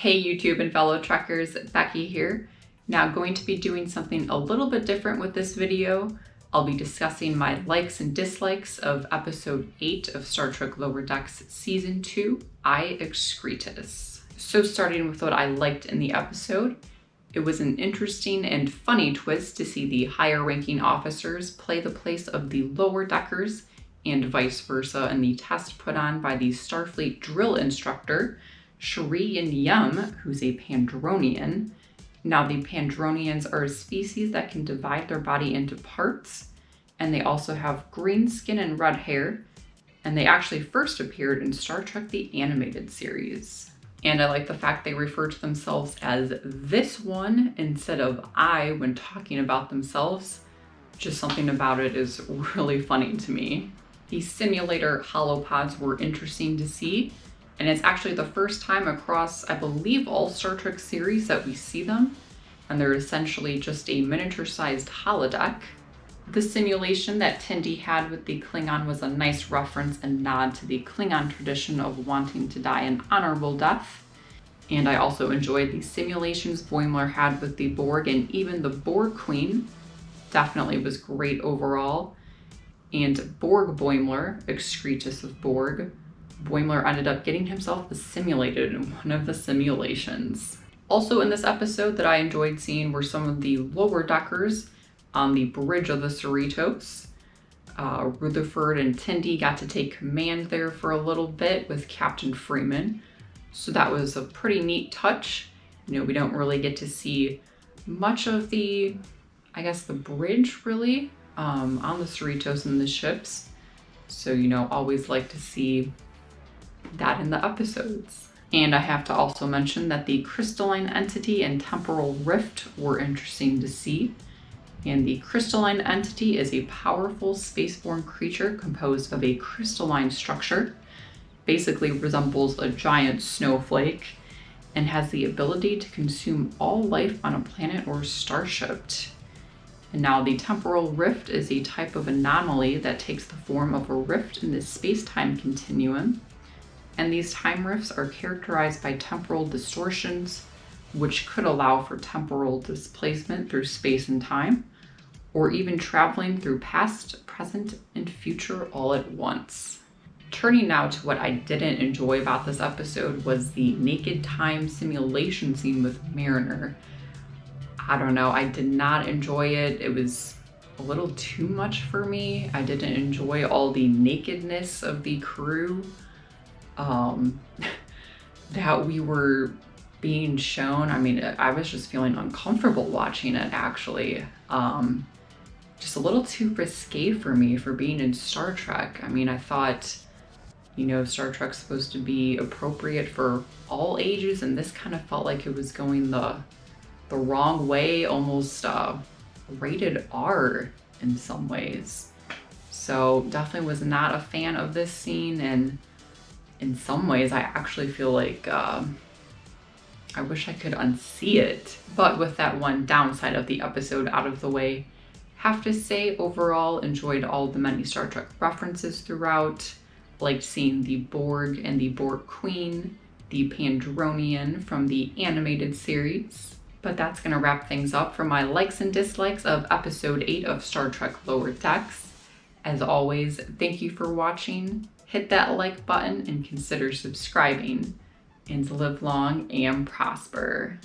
Hey YouTube and fellow trekkers, Becky here. Now going to be doing something a little bit different with this video. I'll be discussing my likes and dislikes of episode 8 of Star Trek Lower Decks season 2, I, Excretus. So starting with what I liked in the episode, it was an interesting and funny twist to see the higher ranking officers play the place of the lower deckers and vice versa in the test put on by the Starfleet drill instructor, Shri and Yum, who's a Pandronian. Now the Pandronians are a species that can divide their body into parts, and they also have green skin and red hair, and they actually first appeared in Star Trek the Animated Series. And I like the fact they refer to themselves as this one instead of I when talking about themselves. Just something about it is really funny to me. The simulator holopods were interesting to see, and it's actually the first time across, I believe, all Star Trek series that we see them, and they're essentially just a miniature-sized holodeck. The simulation that Tendi had with the Klingon was a nice reference and nod to the Klingon tradition of wanting to die an honorable death, and I also enjoyed the simulations Boimler had with the Borg, and even the Borg Queen definitely was great overall. And Borg Boimler, Excretus of Borg, Boimler ended up getting himself assimilated in one of the simulations. Also in this episode that I enjoyed seeing were some of the lower deckers on the bridge of the Cerritos. Rutherford and Tendi got to take command there for a little bit with Captain Freeman. So that was a pretty neat touch. You know, we don't really get to see much of the, I guess, the bridge really on the Cerritos and the ships. So, you know, always like to see that in the episodes. And I have to also mention that the crystalline entity and temporal rift were interesting to see. And the crystalline entity is a powerful spaceborne creature composed of a crystalline structure, basically resembles a giant snowflake, and has the ability to consume all life on a planet or starship. And now the temporal rift is a type of anomaly that takes the form of a rift in the space-time continuum. And these time rifts are characterized by temporal distortions, which could allow for temporal displacement through space and time, or even traveling through past, present, and future all at once. Turning now to what I didn't enjoy about this episode was the naked time simulation scene with Mariner. I don't know, I did not enjoy it. It was a little too much for me. I didn't enjoy all the nakedness of the crew that we were being shown. I mean, I was just feeling uncomfortable watching it, actually. Just a little too risque for me for being in Star Trek. I mean, I thought, you know, Star Trek's supposed to be appropriate for all ages, and this kind of felt like it was going the wrong way, almost rated R in some ways. So definitely was not a fan of this scene, and in some ways I actually feel like I wish I could unsee it. But with that one downside of the episode out of the way, have to say overall enjoyed all the many Star Trek references throughout. Liked seeing the Borg and the Borg Queen, the Pandronian from the animated series. But that's gonna wrap things up for my likes and dislikes of episode 8 of Star Trek Lower Decks. As always, thank you for watching. Hit that like button and consider subscribing. And live long and prosper.